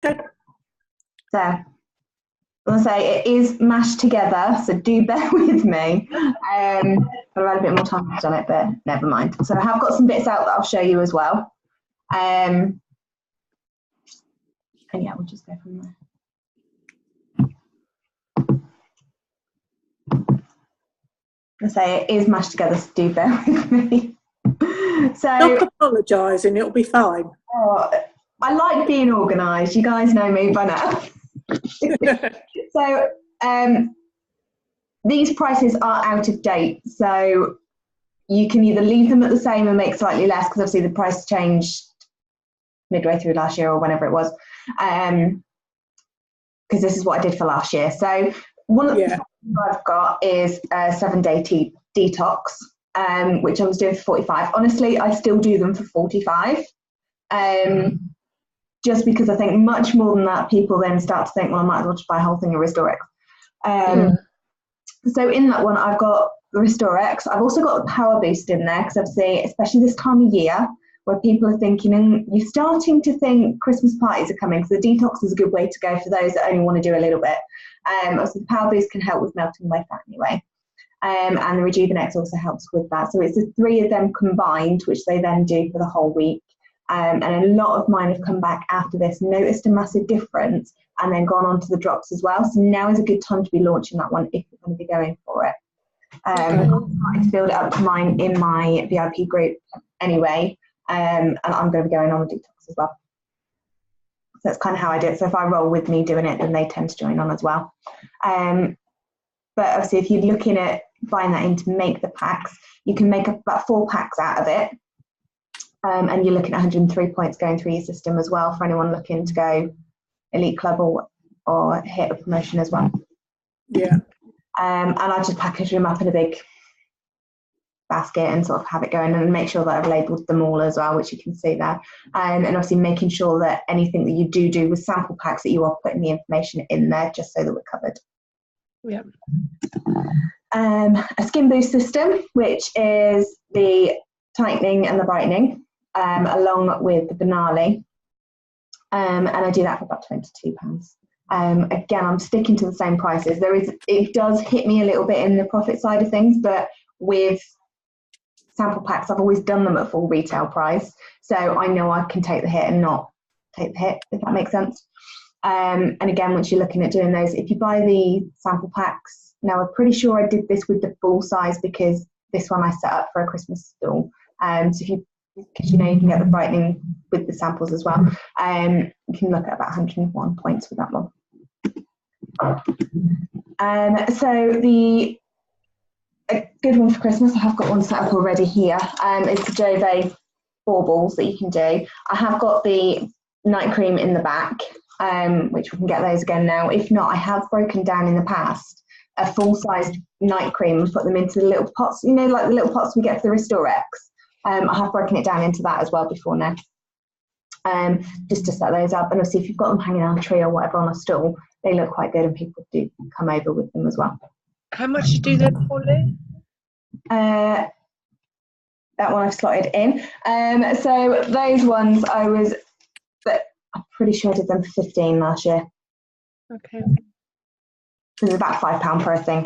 Okay. So I'm going to say it is mashed together, so do bear with me. But I've had a bit more time to done it, but never mind. So I have got some bits out that I'll show you as well. And yeah, we'll just go from there. I say it is mashed together, so do bear with me. Stop apologising, it'll be fine. Oh, I like being organised. You guys know me by now. So these prices are out of date. So you can either leave them at the same and make slightly less, because obviously the price changed midway through last year or whenever it was. Because this is what I did for last year. So one of the things I've got is a 7-day detox, which I was doing for 45. Honestly, I still do them for 45. Just because I think much more than that, people then start to think, well, I might as well just buy a whole thing of Restorex. So in that one, I've got the Restorex. I've also got the Power Boost in there, because obviously, especially this time of year, where people are thinking, and you're starting to think Christmas parties are coming, because the detox is a good way to go for those that only want to do a little bit. Obviously, the Power Boost can help with melting away fat anyway. And the Rejuvenex also helps with that. So it's the three of them combined, which they then do for the whole week. And a lot of mine have come back after this, noticed a massive difference, and then gone on to the drops as well. So now is a good time to be launching that one if you're going to be going for it. I'm starting to build it up to mine in my VIP group anyway. And I'm going to be going on the detox as well. So that's kind of how I do it. So if I roll with me doing it, then they tend to join on as well. But obviously, if you're looking at buying that in to make the packs, you can make about 4 packs out of it. And you're looking at 103 points going through your system as well for anyone looking to go Elite Club or hit a promotion as well. Yeah. And I just package them up in a big basket and sort of have it going, and make sure that I've labelled them all as well, which you can see there. And obviously making sure that anything that you do with sample packs, that you are putting the information in there just so that we're covered. Yeah. A skin boost system, which is the tightening and the brightening, along with the Banali. And I do that for about £22. Again, I'm sticking to the same prices. It does hit me a little bit in the profit side of things, but with sample packs, I've always done them at full retail price. So I know I can take the hit and not take the hit, if that makes sense. And again, once you're looking at doing those, if you buy the sample packs, now I'm pretty sure I did this with the full size, because this one I set up for a Christmas stall. So because you can get the brightening with the samples as well. You can look at about 101 points with that one. So a good one for Christmas, I have got one set up already here. It's the Jove baubles that you can do. I have got the night cream in the back, which we can get those again now. If not, I have broken down in the past a full-sized night cream and put them into the little pots, like the little pots we get for the Restorex. I have broken it down into that as well before now, just to set those up. And obviously, if you've got them hanging on a tree or whatever on a stall, they look quite good, and people do come over with them as well. How much do they for, Lou? That one I've slotted in. So those ones I'm pretty sure I did them for 15 last year. Okay. So it's about £5 per thing,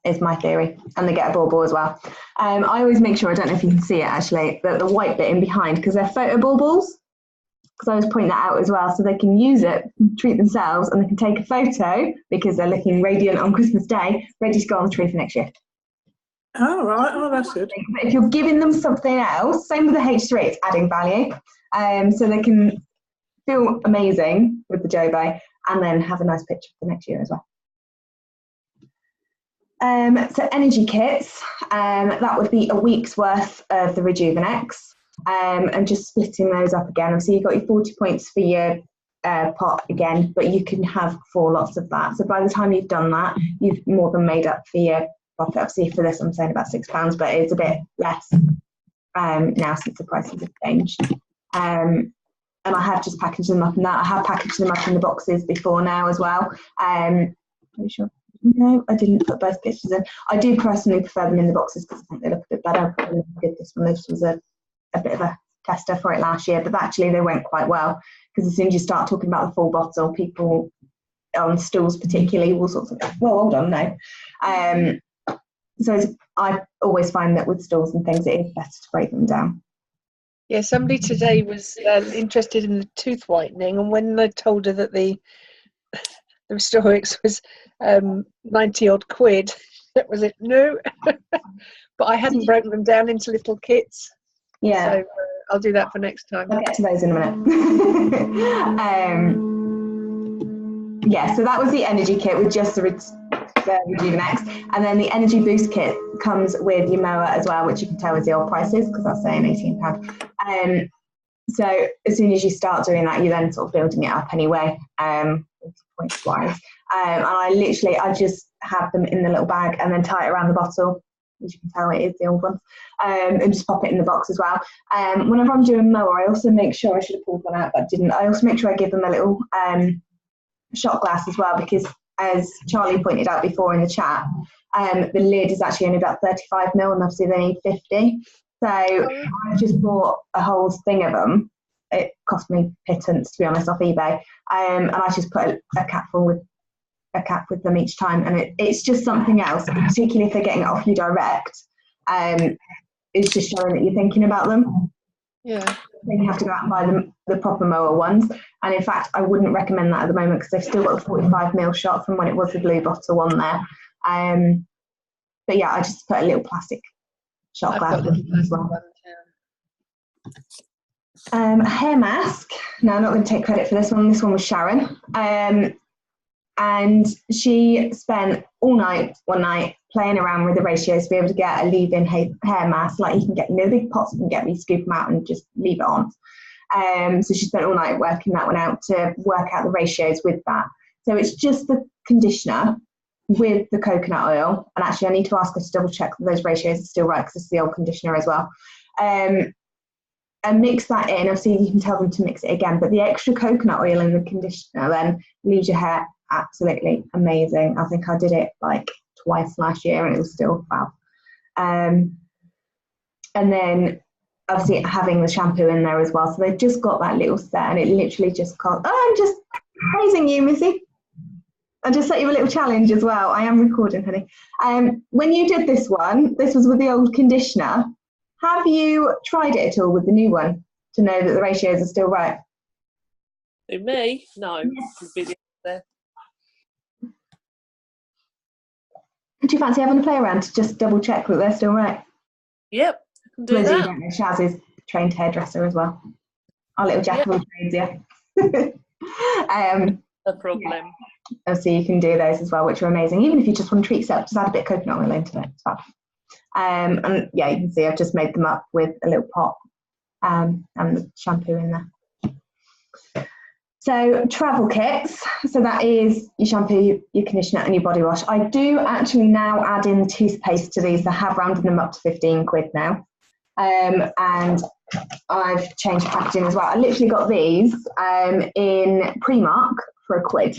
is my theory, and they get a bauble as well. I always make sure, I don't know if you can see it actually, the white bit in behind, because they're photo baubles, because I always point that out as well, so they can use it, treat themselves, and they can take a photo because they're looking radiant on Christmas Day, ready to go on the tree for next year. Oh, right. Oh, that's good. But if you're giving them something else, same with the H3, it's adding value, so they can feel amazing with the Jove and then have a nice picture for next year as well. So energy kits, that would be a week's worth of the Rejuvenex, and just splitting those up again. Obviously, you've got your 40 points for your pot again, but you can have 4 lots of that. So by the time you've done that, you've more than made up for your profit. Obviously, for this, I'm saying about £6, but it's a bit less now since the prices have changed. And I have just packaged them up in that. I have packaged them up in the boxes before now as well. Pretty sure. No, I didn't put both pictures in. I do personally prefer them in the boxes because I think they look a bit better. This one, this was a bit of a tester for it last year, but actually they went quite well, because as soon as you start talking about the full bottle, people on stools particularly will sort of think, well, hold on, no. So I always find that with stools and things, it is better to break them down. Yeah, somebody today was interested in the tooth whitening, and when I told her that the Restorix was 90 odd quid, that was it. No, but I hadn't broken them down into little kits. Yeah, so I'll do that for next time. I'll get to those in a minute. Yeah, so that was the energy kit with just the Rejuvenex, and then the energy boost kit comes with your mower as well, which you can tell is the old prices because that's saying £18. So as soon as you start doing that, you're then sort of building it up anyway, points wise. And I just have them in the little bag and then tie it around the bottle. As you can tell, it is the old ones, and just pop it in the box as well. Whenever I'm doing mower, I also make sure, I should have pulled one out, but I didn't. I also make sure I give them a little shot glass as well, because as Charlie pointed out before in the chat, the lid is actually only about 35 mil, and obviously they need 50. So I just bought a whole thing of them. It cost me pittance, to be honest, off eBay, and I just put a cap with them each time, and it's just something else, particularly if they're getting it off you direct. It's just showing that you're thinking about them. Yeah. Then you have to go out and buy the proper mower ones, and in fact I wouldn't recommend that at the moment because they've still got the 45 mil shot from when it was the blue bottle on there. But yeah, I just put a little plastic shot glass as well. Hair mask. Now, I'm not going to take credit for this one. This one was Sharon, and she spent all night one night playing around with the ratios to be able to get a leave-in hair mask, like you can get, the big pots you can get where you scoop them out and just leave it on. So she spent all night working that one out to work out the ratios with that. So it's just the conditioner with the coconut oil, and actually I need to ask her to double check that those ratios are still right, because it's the old conditioner as well. And mix that in. Obviously you can tell them to mix it again, but the extra coconut oil in the conditioner then leaves your hair absolutely amazing. I think I did it like twice last year and it was still fab. And then obviously having the shampoo in there as well, so they've just got that little set, and it literally just cost, I'm just praising you, Missy. I just set you a little challenge as well. I am recording, honey. When you did this one, this was with the old conditioner. Have you tried it at all with the new one to know that the ratios are still right? Who, me? No. Yes. There. Do you fancy having a play around to just double check that they're still right? Yep, I can do Lizzie, that. you don't know, Shaz is trained hairdresser as well. Our little jack of all trades, yeah. No problem. Obviously you can do those as well, which are amazing. Even if you just want to treat yourself, just add a bit of coconut oil into it. It's fab. And yeah, you can see I've just made them up with a little pot and the shampoo in there. So travel kits, so that is your shampoo, your conditioner and your body wash. I do actually now add in toothpaste to these. I have rounded them up to 15 quid now, and I've changed packaging as well. I literally got these in Primark for £1.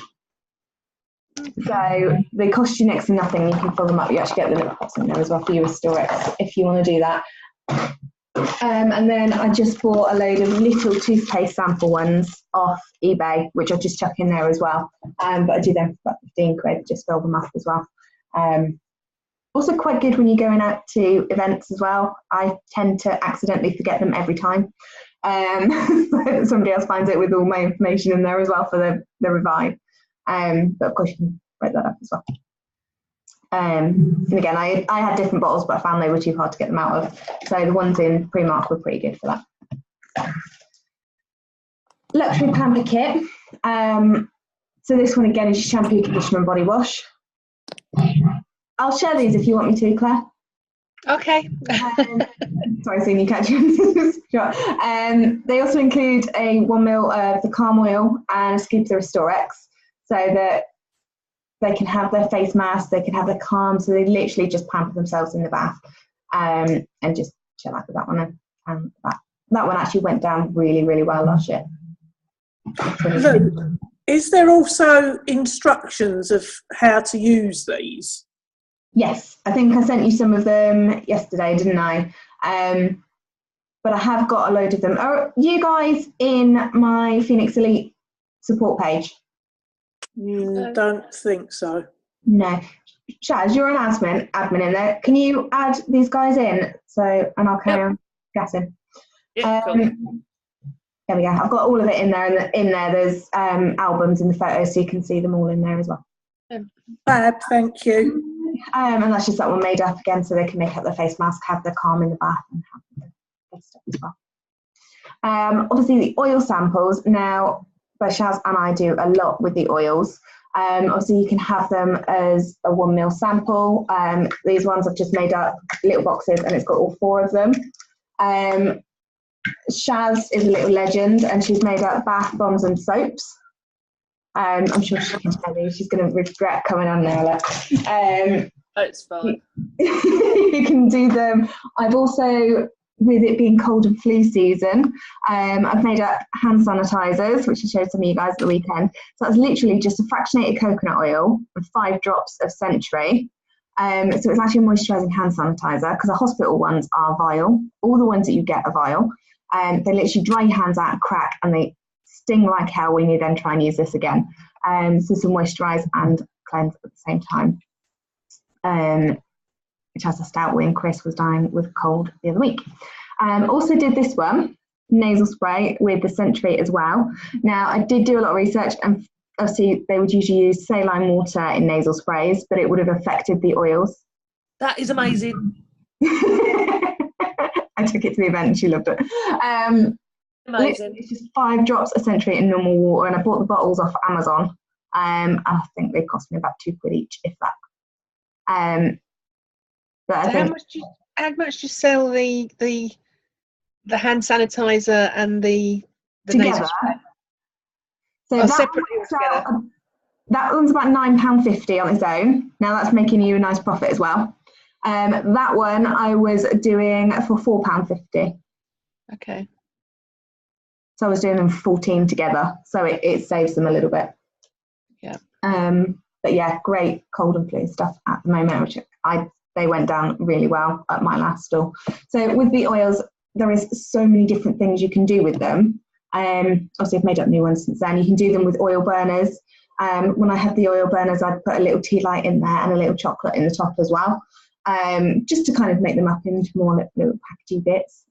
So they cost you next to nothing. You can fill them up. You actually get the little pots in there as well for your Restorix if you want to do that. And then I just bought a load of little toothpaste sample ones off eBay, which I just chuck in there as well. But I do them for about 15 quid, just fill them up as well. Also quite good when you're going out to events as well. I tend to accidentally forget them every time. Somebody else finds it with all my information in there as well for the revive. But of course you can break that up as well. And again, I had different bottles, but I found they were too hard to get them out of. So the ones in Primark were pretty good for that. Luxury Pamper Kit. So this one again is your shampoo, conditioner and body wash. I'll share these if you want me to, Claire. Okay. Sorry, seeing you catch you. Sure. They also include a 1 ml of the Calm Oil and a scoop of the Restorx, so that they can have their face mask, they can have their calm, so they literally just pamper themselves in the bath, and just chill out with that one. And that one actually went down really, really well last year. Look, is there also instructions of how to use these? Yes, I think I sent you some of them yesterday, didn't I? but I have got a load of them. Are you guys in my Phoenix Elite support page? Don't think so. No. Shaz, you're an admin in there. Can you add these guys in? And I'll carry on guessing. Yeah, cool. There we go. I've got all of it in there, and in there there's albums and the photos, so you can see them all in there as well. Fab, thank you. And that's just that one made up again, so they can make up their face mask, have the calm in the bath, and have the stuff as well. Obviously, the oil samples. Now, both Shaz and I do a lot with the oils. Obviously, you can have them as a 1 ml sample. These ones I've just made up little boxes, and it's got all 4 of them. Shaz is a little legend, and she's made up bath bombs and soaps. I'm sure she can tell you. She's going to regret coming on now. It's fine. You can do them. I've also, with it being cold and flu season, I've made up hand sanitizers, which I showed some of you guys at the weekend. So that's literally just a fractionated coconut oil and 5 drops of Century. So it's actually a moisturising hand sanitizer, because the hospital ones are vile. All the ones that you get are vile. They literally dry your hands out and crack, and they sting like hell when you then try and use this again. So to moisturise and cleanse at the same time. Which has a stout win. Chris was dying with a cold the other week. Also did this one, nasal spray with the Century as well. Now, I did do a lot of research, and obviously they would usually use saline water in nasal sprays, but it would have affected the oils. That is amazing. I took it to the event and she loved it. Amazing. It's just 5 drops of Century in normal water, and I bought the bottles off Amazon. I think they cost me about £2 each, if that. But So how much do you sell the hand sanitizer and the together? nasal spray? So Oh, that separately one's together. That one's about £9.50 on its own. Now that's making you a nice profit as well. That one I was doing for £4.50. Okay. So I was doing them 14 together, so it saves them a little bit. Yeah. But yeah, great cold and flu stuff at the moment, which they went down really well at my last store. So with the oils, there is so many different things you can do with them. Obviously I've made up new ones since then. You can do them with oil burners. When I had the oil burners, I'd put a little tea light in there and a little chocolate in the top as well, just to kind of make them up into more little packagey bits.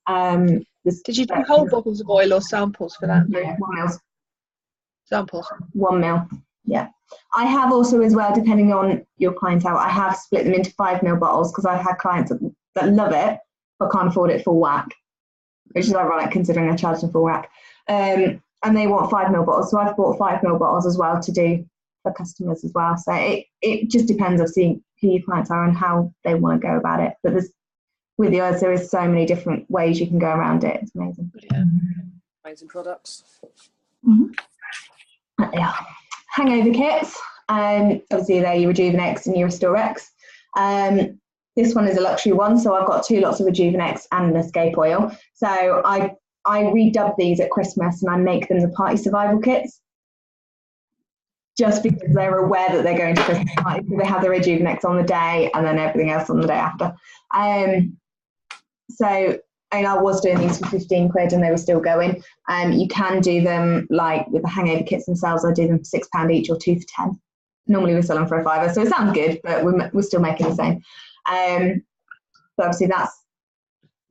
Did you do whole bottles of oil or samples for that? Yeah, 1 ml. Samples. 1 ml. Yeah. I have also as well, depending on your clientele, I have split them into 5 ml bottles, because I've had clients that love it but can't afford it full whack, which is ironic considering I charge them full whack. And they want 5 ml bottles, so I've bought 5 ml bottles as well to do for customers as well. So it just depends, obviously, who your clients are and how they want to go about it. But with the oils, there is so many different ways you can go around it. It's amazing. Yeah. Amazing products. Mm-hmm. Yeah. Hangover kits. Obviously, they're your Rejuvenex and your Restorex. This one is a luxury one, so I've got 2 lots of Rejuvenex and an Escape oil. So I redub these at Christmas, and I make them the party survival kits, just because they're aware that they're going to Christmas party. So they have the Rejuvenex on the day and then everything else on the day after. And I was doing these for £15 and they were still going. You can do them like with the hangover kits themselves. I do them for £6 each or 2 for 10. Normally we sell them for a £5, so it sounds good, but we're still making the same. But obviously that's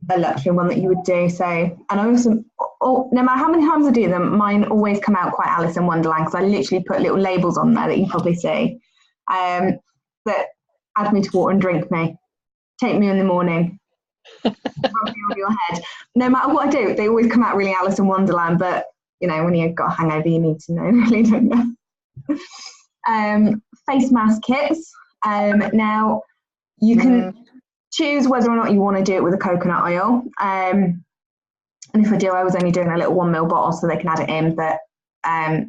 a luxury one that you would do. So, and I also, no matter how many times I do them, mine always come out quite Alice in Wonderland, because I literally put little labels on there that you can probably see. That add me to water and drink me, take me in the morning, rub me on your head. No matter what I do, they always come out really Alice in Wonderland. But you know, when you've got a hangover, you need to know, really, don't you? Face mask kits. Now you can choose whether or not you want to do it with a coconut oil. And if I do, I was only doing a little 1 ml bottle so they can add it in. But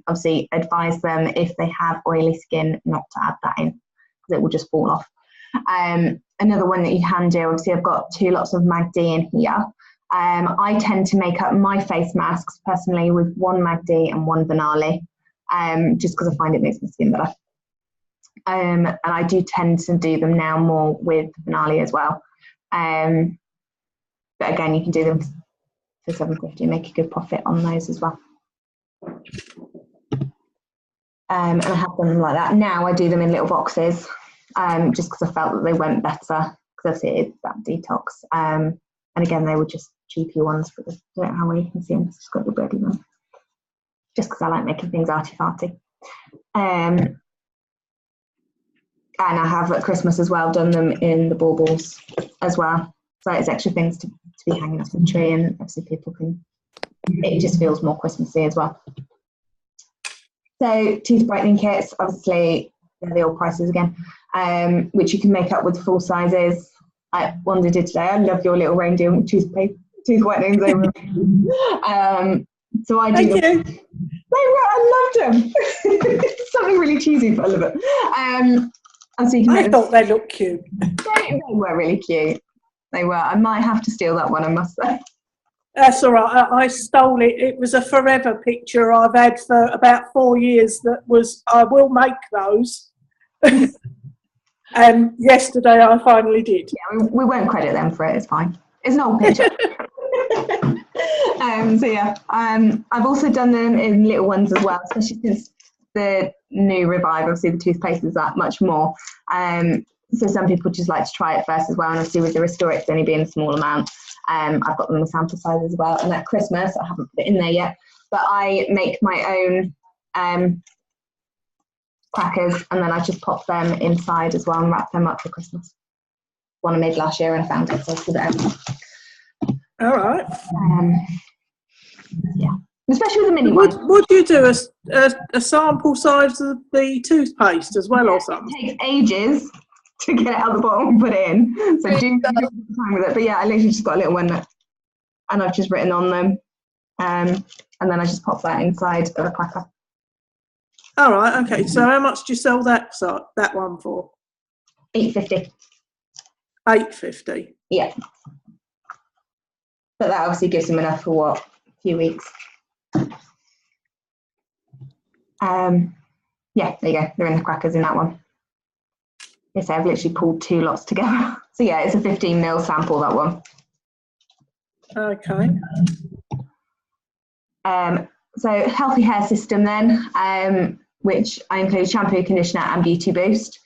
obviously advise them, if they have oily skin, not to add that in, because it will just fall off. Another one that you can do, obviously I've got 2 lots of Mag D in here. I tend to make up my face masks personally with 1 Mag D and 1 Banali, just because I find it makes my skin better. And I do tend to do them now more with Banali as well. But again, you can do them for £7.50 and make a good profit on those as well. And I have done them like that. Now I do them in little boxes, just because I felt that they went better, because it is that detox. And again, they were just cheapy ones, but I don't know how well you can see them. It's just got the bready one. Just because I like making things arty-farty. And I have at Christmas as well done them in the baubles as well. So it's extra things to be hanging off the tree, and obviously people can, it just feels more Christmassy as well. So teeth brightening kits, obviously they're the old prices again, which you can make up with full sizes. Wanda did today. I love your little reindeer tooth whitenings. So I do. Thank you. I loved them. It's something really cheesy, but I love it. So you can I thought they looked cute. they were really cute. They were. I might have to steal that one, I must say. That's all right. I stole it. It was a forever picture I've had for about 4 years that was, I will make those. And yesterday I finally did. Yeah, we won't credit them for it. It's fine. It's an old picture. So yeah, I've also done them in little ones as well, especially since the new Revive, obviously the toothpaste is that much more. So some people just like to try it first as well, and obviously with the Restore X only being a small amount, I've got them in sample size as well. And at Christmas, I haven't put it in there yet, but I make my own crackers, and then I just pop them inside as well and wrap them up for Christmas. One I made last year and I found it, so I put it out. All right. Yeah, especially with the mini one. Would you do a sample size of the toothpaste as well, or something? It takes ages to get it out the bottle and put it in, so do take time with it. But yeah, I literally just got a little one and I've just written on them, and then I just pop that inside of a cracker. All right. Okay. So how much do you sell that one for? £8.50. £8.50. Yeah. But that obviously gives them enough for what, a few weeks. Yeah, there you go. They're in the crackers in that one. Yes, I've literally pulled 2 lots together. So yeah, it's a 15ml sample, that one. Okay. So healthy hair system then, which I include shampoo, conditioner and beauty boost.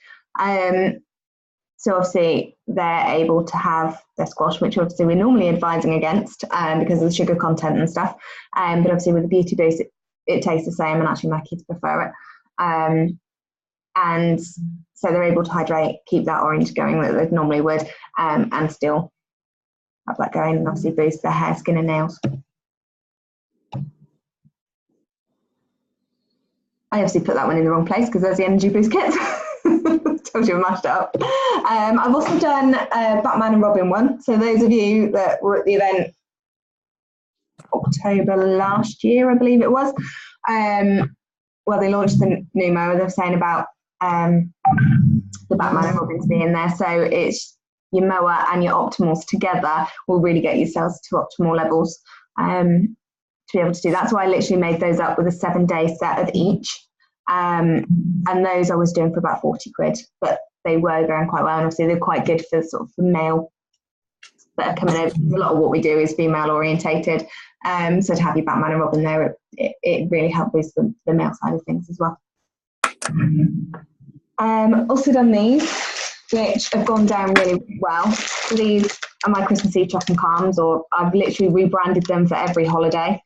So obviously they're able to have their squash, which obviously we're normally advising against because of the sugar content and stuff. But obviously with the beauty boost, it tastes the same, and actually my kids prefer it. And so they're able to hydrate, keep that orange going that they normally would, and still have that going, and obviously boost their hair, skin and nails. I obviously put that one in the wrong place because there's the energy boost kit. Told you I mashed it up. I've also done a Batman and Robin one. So those of you that were at the event October last year, I believe it was, well, they launched the new mower. They were saying about the Batman and Robins being there. So it's your mower and your optimals together will really get yourselves to optimal levels to be able to do that. So I literally made those up with a 7-day set of each. And those I was doing for about 40 quid, but they were going quite well, and obviously they're quite good for sort of the male that are coming over. A lot of what we do is female orientated, so to have your Batman and Robin there, it really helped boost the male side of things as well. Also done these, which have gone down really well. So these are my Christmas Eve Choc and Calms, or I've literally rebranded them for every holiday.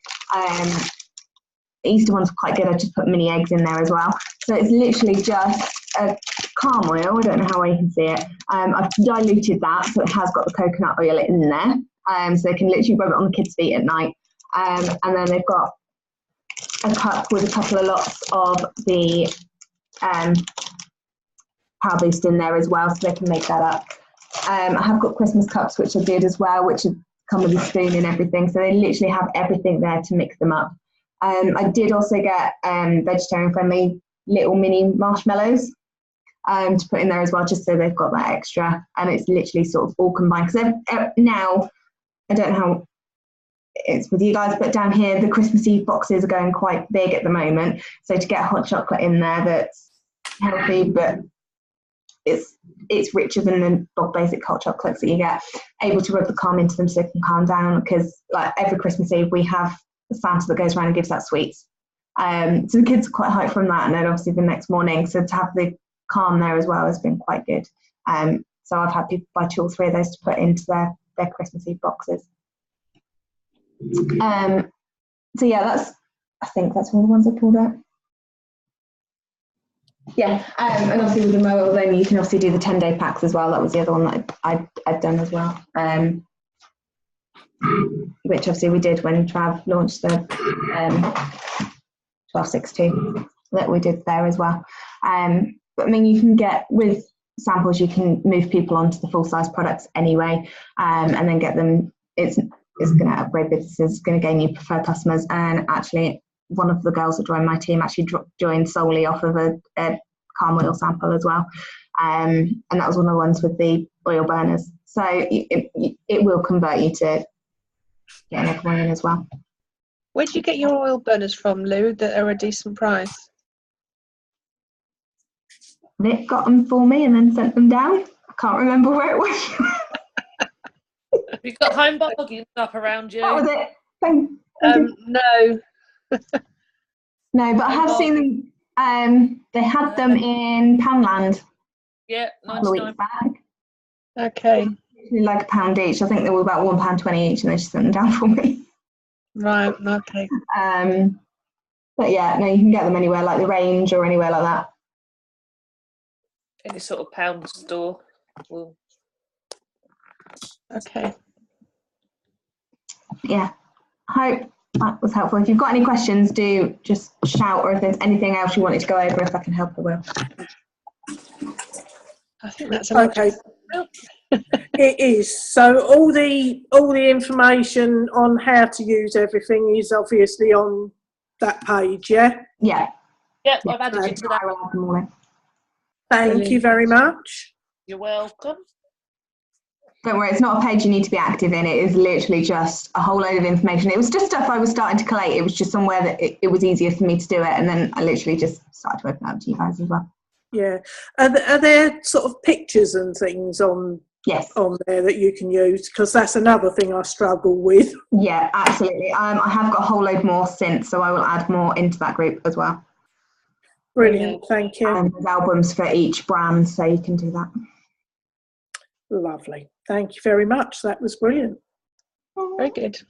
The Easter one's quite good. I just put mini eggs in there as well. So it's literally just a calm oil. I don't know how well you can see it. I've diluted that, so it has got the coconut oil in there. So they can literally rub it on the kids' feet at night. And then they've got a cup with a couple of lots of the Power Boost in there as well, so they can make that up. I have got Christmas cups, which are good as well, which come with a spoon and everything. So they literally have everything there to mix them up. I did also get vegetarian friendly little mini marshmallows to put in there as well, just so they've got that extra, and it's literally sort of all combined. Because now, I don't know how it's with you guys, but down here the Christmas Eve boxes are going quite big at the moment. So to get hot chocolate in there that's healthy but it's richer than the bog basic hot chocolates that you get. Able to rub the calm into them so they can calm down, because like every Christmas Eve we have a Santa that goes around and gives out sweets. So the kids are quite hyped from that, and then obviously the next morning, so to have the calm there as well has been quite good. So I've had people buy 2 or 3 of those to put into their Christmas Eve boxes. So yeah, I think that's all the ones I pulled out. Yeah, and obviously with the mobile, then you can obviously do the 10-day packs as well. That was the other one that I'd done as well. Which obviously we did when Trav launched the 1262 that we did there as well. But I mean, you can get with samples, you can move people onto the full size products anyway, and then get them. It's going to upgrade businesses, it's going to gain you preferred customers. And actually, one of the girls that joined my team actually joined solely off of a palm oil sample as well, and that was one of the ones with the oil burners. So it will convert you to getting everyone in as well. Where do you get your oil burners from, Lou, that are a decent price? Nick got them for me and then sent them down. I can't remember where it was. You've got home bargains up around you. That was it. Thank you. No. No, but I have seen them. They had them in Poundland Yeah, a couple of 99. weeks back. Okay. Like £1 each. I think they were about £1.20 each, and they just sent them down for me. Right. Okay. But yeah, no, you can get them anywhere, like the Range or anywhere like that. Any sort of pound store. Well, Okay. Yeah, hope that was helpful. If you've got any questions, do just shout, or if there's anything else you wanted to go over, if I can help, I will. I think that's a lot. Okay. It is. So all the information on how to use everything is obviously on that page, yeah? Yeah. yep, I've added you to that. I will add them all in. Thank you very much. You're welcome. Don't worry, it's not a page you need to be active in. It is literally just a whole load of information. It was just stuff I was starting to collate. It was just somewhere that it was easier for me to do it. And then I literally just started to open up to you guys as well. Yeah. Are there sort of pictures and things on Yes. there that you can use? Because that's another thing I struggle with. Yeah, absolutely. I have got a whole load more since, so I will add more into that group as well. Brilliant. Thank you. And there's albums for each brand, so you can do that. Lovely. Thank you very much. That was brilliant. Very good. Is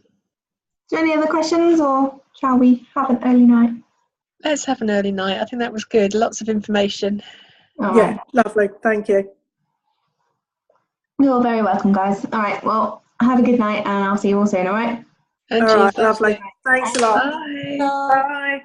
there any other questions, or shall we have an early night? Let's have an early night. I think that was good. Lots of information. All Yeah, right. lovely. Thank you. You're very welcome, guys. All right, well, have a good night, and I'll see you all soon, all right? And All right, you. lovely. Thanks a lot. Bye. Bye.